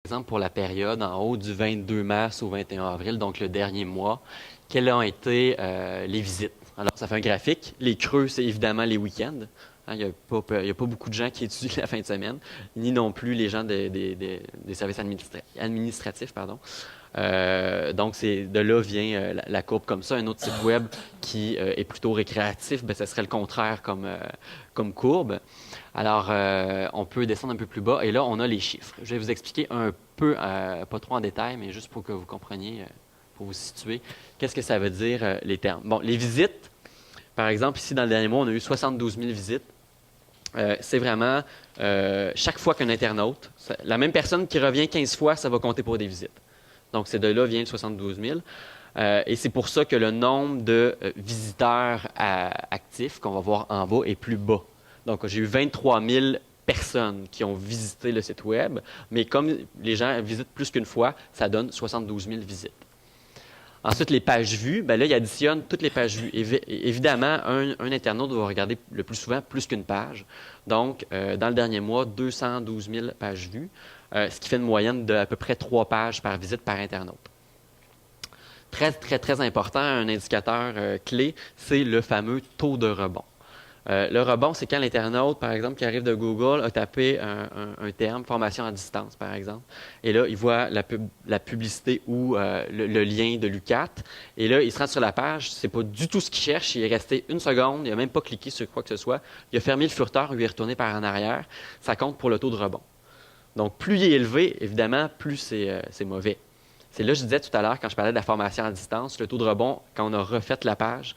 exemple, pour la période en haut du 22 mars au 21 avril, donc le dernier mois, quelles ont été les visites. Alors, ça fait un graphique. Les creux, c'est évidemment les week-ends. Hein, il n'y a pas beaucoup de gens qui étudient la fin de semaine, ni non plus les gens des services administratifs. Pardon. Donc, de là vient la courbe comme ça. Un autre site web qui est plutôt récréatif, ben, ce serait le contraire comme courbe. Alors, on peut descendre un peu plus bas et là, on a les chiffres. Je vais vous expliquer un peu, pas trop en détail, mais juste pour que vous compreniez, pour vous situer, qu'est-ce que ça veut dire, les termes. Bon, les visites, par exemple, ici, dans le dernier mois, on a eu 72 000 visites. C'est vraiment, chaque fois qu'un internaute, la même personne qui revient 15 fois, ça va compter pour des visites. Donc, c'est de là vient le 72 000. Et c'est pour ça que le nombre de visiteurs actifs qu'on va voir en bas est plus bas. Donc, j'ai eu 23 000 personnes qui ont visité le site web, mais comme les gens visitent plus qu'une fois, ça donne 72 000 visites. Ensuite, les pages vues, bien là, il additionne toutes les pages vues. Évidemment, un internaute va regarder le plus souvent plus qu'une page. Donc, dans le dernier mois, 212 000 pages vues, ce qui fait une moyenne d'à peu près 3 pages par visite par internaute. Très, très, très important, un indicateur clé, c'est le fameux taux de rebond. Le rebond, c'est quand l'internaute, par exemple, qui arrive de Google, a tapé un terme, formation à distance, par exemple. Et là, il voit la publicité ou le lien de l'UQAT. Et là, il se rend sur la page. C'est pas du tout ce qu'il cherche. Il est resté une seconde. Il n'a même pas cliqué sur quoi que ce soit. Il a fermé le furteur, il est retourné par en arrière. Ça compte pour le taux de rebond. Donc, plus il est élevé, évidemment, plus c'est mauvais. C'est là, je disais tout à l'heure, quand je parlais de la formation à distance, le taux de rebond, quand on a refait la page,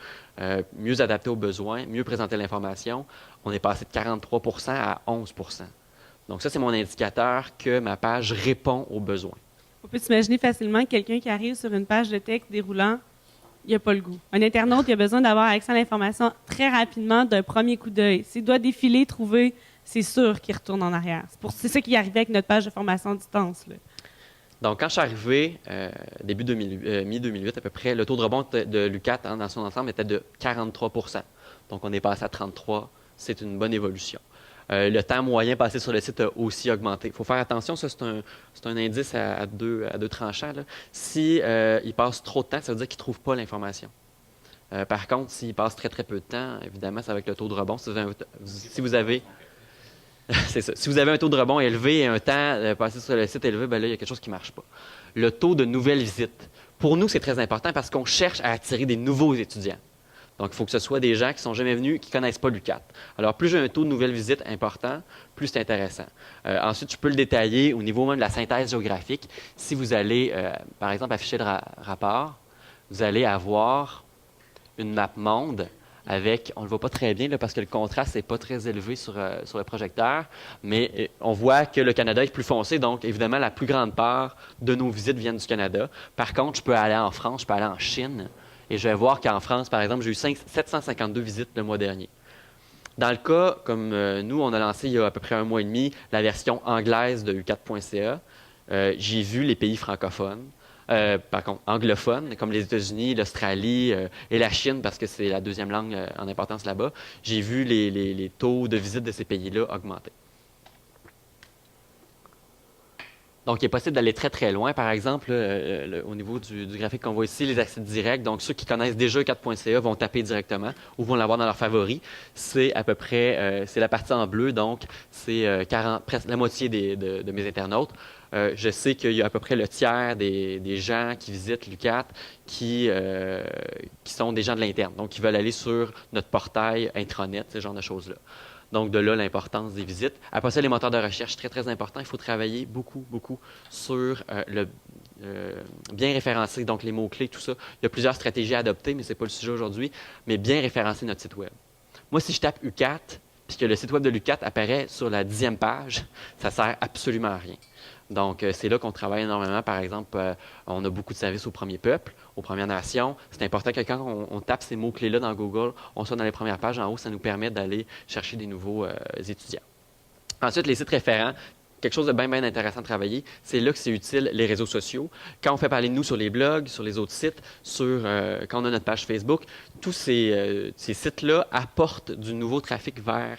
mieux adapté aux besoins, mieux présenter l'information, on est passé de 43 à 11 Donc ça, c'est mon indicateur que ma page répond aux besoins. On peut s'imaginer facilement que quelqu'un qui arrive sur une page de texte déroulant, il n'a pas le goût. Un internaute, il a besoin d'avoir accès à l'information très rapidement d'un premier coup d'œil. S'il doit défiler, trouver, c'est sûr qu'il retourne en arrière. C'est ça qui est arrivé avec notre page de formation à distance, là. Donc, quand je suis arrivé, mi-2008 à peu près, le taux de rebond de l'UQAT dans son ensemble était de 43 Donc, on est passé à 33 C'est une bonne évolution. Le temps moyen passé sur le site a aussi augmenté. Il faut faire attention, ça, c'est un indice à deux tranchants. Là. Si il passe trop de temps, ça veut dire qu'il ne trouve pas l'information. Par contre, s'il passe très, très peu de temps, évidemment, c'est avec le taux de rebond. Si vous avez... C'est ça. Si vous avez un taux de rebond élevé et un temps passé sur le site élevé, bien là, il y a quelque chose qui ne marche pas. Le taux de nouvelles visites. Pour nous, c'est très important parce qu'on cherche à attirer des nouveaux étudiants. Donc, il faut que ce soit des gens qui ne sont jamais venus, qui ne connaissent pas l'UQAT. Alors, plus j'ai un taux de nouvelles visites important, plus c'est intéressant. Ensuite, je peux le détailler au niveau même de la synthèse géographique. Si vous allez, par exemple, afficher le rapport, vous allez avoir une map monde avec, on ne le voit pas très bien là, parce que le contraste n'est pas très élevé sur le projecteur, mais on voit que le Canada est plus foncé, donc évidemment, la plus grande part de nos visites viennent du Canada. Par contre, je peux aller en France, je peux aller en Chine, et je vais voir qu'en France, par exemple, j'ai eu 752 visites le mois dernier. Dans le cas, comme nous, on a lancé il y a à peu près un mois et demi la version anglaise de U4.ca, j'ai vu les pays francophones. Par contre, anglophones, comme les États-Unis, l'Australie et la Chine, parce que c'est la deuxième langue en importance là-bas, j'ai vu les taux de visite de ces pays-là augmenter. Donc, il est possible d'aller très, très loin. Par exemple, au niveau du graphique qu'on voit ici, les accès directs. Donc, ceux qui connaissent déjà 4.ca vont taper directement ou vont l'avoir dans leurs favoris. C'est à peu près, c'est la partie en bleu, donc c'est presque la moitié de mes internautes. Je sais qu'il y a à peu près le tiers des gens qui visitent l'UQAT qui sont des gens de l'interne, donc qui veulent aller sur notre portail intranet, ce genre de choses-là. Donc, de là, l'importance des visites. Après ça, les moteurs de recherche, très, très important. Il faut travailler beaucoup, beaucoup sur bien référencer, donc les mots-clés, tout ça. Il y a plusieurs stratégies à adopter, mais ce n'est pas le sujet aujourd'hui, mais bien référencer notre site Web. Moi, si je tape UQAT, puis que le site Web de l'UQAT apparaît sur la 10e page, ça ne sert absolument à rien. Donc, c'est là qu'on travaille énormément. Par exemple, on a beaucoup de services aux premiers peuples, aux Premières Nations. C'est important que quand on tape ces mots-clés-là dans Google, on soit dans les premières pages en haut. Ça nous permet d'aller chercher des nouveaux étudiants. Ensuite, les sites référents. Quelque chose de bien, bien intéressant à travailler, c'est là que c'est utile les réseaux sociaux. Quand on fait parler de nous sur les blogs, sur les autres sites, quand on a notre page Facebook, tous ces sites-là apportent du nouveau trafic vers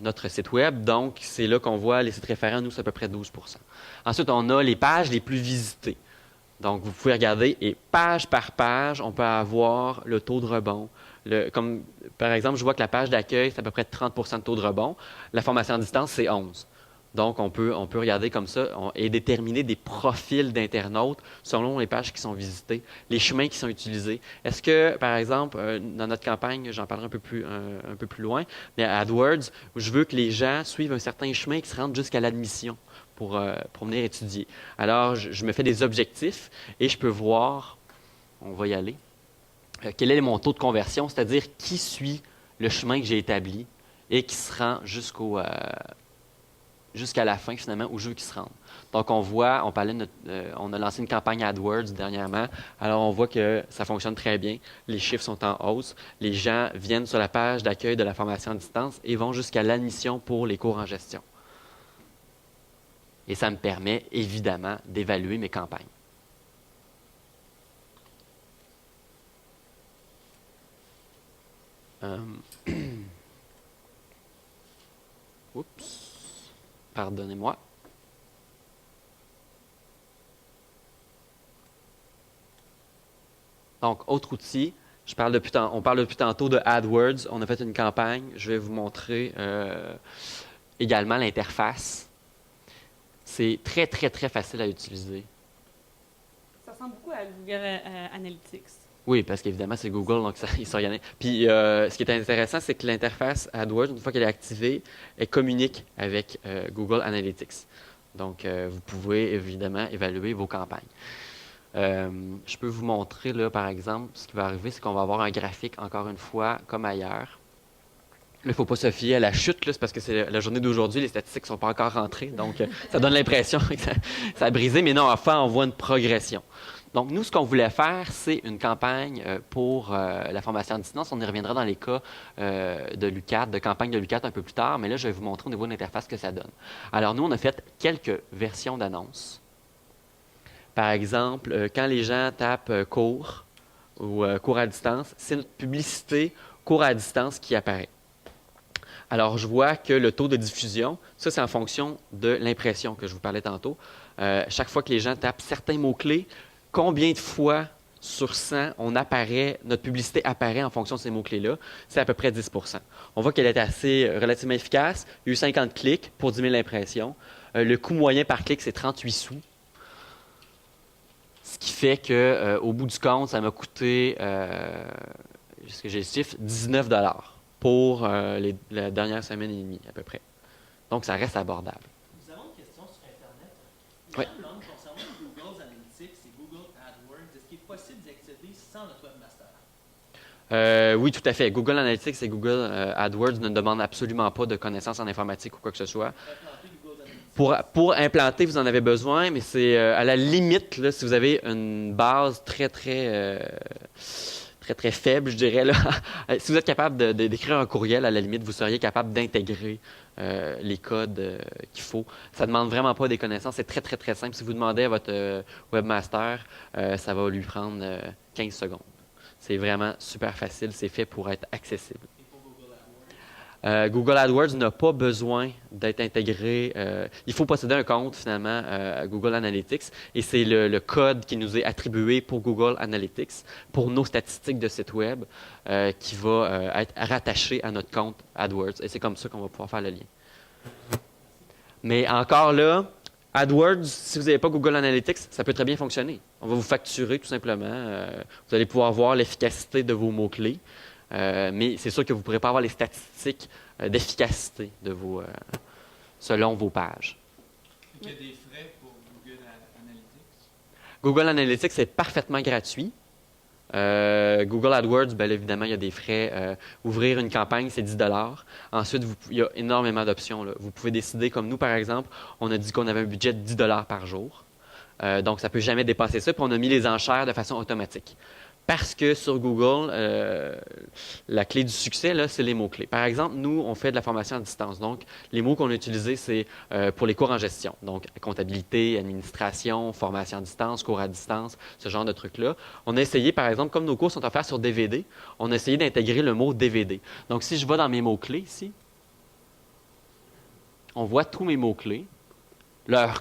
notre site web. Donc, c'est là qu'on voit les sites référents, nous, c'est à peu près 12 %. Ensuite, on a les pages les plus visitées. Donc, vous pouvez regarder, et page par page, on peut avoir le taux de rebond. Comme, par exemple, je vois que la page d'accueil, c'est à peu près 30 % de taux de rebond. La formation à distance, c'est 11. Donc, on peut regarder comme ça et déterminer des profils d'internautes selon les pages qui sont visitées, les chemins qui sont utilisés. Est-ce que, par exemple, dans notre campagne, j'en parlerai un peu plus loin, mais à AdWords, je veux que les gens suivent un certain chemin qui se rende jusqu'à l'admission pour venir étudier. Alors, je me fais des objectifs et je peux voir, on va y aller, quel est mon taux de conversion, c'est-à-dire qui suit le chemin que j'ai établi et qui se rend jusqu'à la fin, finalement, où je veux qu'ils se rendent. Donc, on voit, on a lancé une campagne AdWords dernièrement. Alors, on voit que ça fonctionne très bien. Les chiffres sont en hausse. Les gens viennent sur la page d'accueil de la formation à distance et vont jusqu'à l'admission pour les cours en gestion. Et ça me permet, évidemment, d'évaluer mes campagnes. Oups. Pardonnez-moi. Donc, autre outil, on parle depuis tantôt de AdWords. On a fait une campagne. Je vais vous montrer également l'interface. C'est très, très, très facile à utiliser. Ça ressemble beaucoup à Google Analytics. Oui, parce qu'évidemment, c'est Google, donc il s'organise. Puis, ce qui est intéressant, c'est que l'interface AdWords, une fois qu'elle est activée, elle communique avec Google Analytics. Donc, vous pouvez évidemment évaluer vos campagnes. Je peux vous montrer, là, par exemple, ce qui va arriver, c'est qu'on va avoir un graphique, encore une fois, comme ailleurs. Il ne faut pas se fier à la chute, là, c'est parce que c'est la journée d'aujourd'hui, les statistiques ne sont pas encore rentrées, donc ça donne l'impression que ça a brisé, mais non, enfin, on voit une progression. Donc, nous, ce qu'on voulait faire, c'est une campagne pour la formation à distance. On y reviendra dans les cas de l'UQAT, de campagne de l'UQAT un peu plus tard, mais là, je vais vous montrer au niveau de l'interface ce que ça donne. Alors, nous, on a fait quelques versions d'annonces. Par exemple, quand les gens tapent cours ou cours à distance, c'est notre publicité cours à distance qui apparaît. Alors, je vois que le taux de diffusion, ça, c'est en fonction de l'impression que je vous parlais tantôt. Chaque fois que les gens tapent certains mots-clés, combien de fois sur 100 notre publicité apparaît en fonction de ces mots-clés-là? C'est à peu près 10 %. On voit qu'elle est relativement efficace. Il y a eu 50 clics pour 10 000 impressions. Le coût moyen par clic, c'est 38 sous. Ce qui fait qu'au bout du compte, ça m'a coûté, est-ce que j'ai le chiffre, 19 $ pour la dernière semaine et demie, à peu près. Donc, ça reste abordable. Nous avons une question sur Internet. Oui. Concernant Google Analytics et Google AdWords, est-ce qu'il est possible d'y accéder sans notre webmaster? Oui, tout à fait. Google Analytics et Google AdWords ne demandent absolument pas de connaissances en informatique ou quoi que ce soit. Pour implanter, vous en avez besoin, mais c'est à la limite, là, si vous avez une base très, très faible, je dirais. Là. Si vous êtes capable d'écrire un courriel, à la limite, vous seriez capable d'intégrer les codes qu'il faut. Ça ne demande vraiment pas des connaissances. C'est très, très, très simple. Si vous demandez à votre webmaster, ça va lui prendre 15 secondes. C'est vraiment super facile. C'est fait pour être accessible. Google AdWords n'a pas besoin d'être intégré. Il faut posséder un compte, finalement, à Google Analytics. Et c'est le code qui nous est attribué pour Google Analytics, pour nos statistiques de site web, qui va être rattaché à notre compte AdWords. Et c'est comme ça qu'on va pouvoir faire le lien. Mais encore là, AdWords, si vous n'avez pas Google Analytics, ça peut très bien fonctionner. On va vous facturer, tout simplement. Vous allez pouvoir voir l'efficacité de vos mots-clés. Mais c'est sûr que vous ne pourrez pas avoir les statistiques d'efficacité selon vos pages. Il y a des frais pour Google Analytics? Google Analytics est parfaitement gratuit. Google AdWords, bien évidemment, il y a des frais. Ouvrir une campagne, c'est 10 $. Ensuite, il y a énormément d'options. Là. Vous pouvez décider, comme nous, par exemple, on a dit qu'on avait un budget de 10 $ par jour. Donc, ça ne peut jamais dépasser ça. Puis, on a mis les enchères de façon automatique. Parce que sur Google, la clé du succès, là, c'est les mots-clés. Par exemple, nous, on fait de la formation à distance. Donc, les mots qu'on a utilisés, c'est pour les cours en gestion. Donc, comptabilité, administration, formation à distance, cours à distance, ce genre de trucs-là. On a essayé, par exemple, comme nos cours sont offerts sur DVD, on a essayé d'intégrer le mot DVD. Donc, si je vais dans mes mots-clés ici, On voit tous mes mots-clés, leur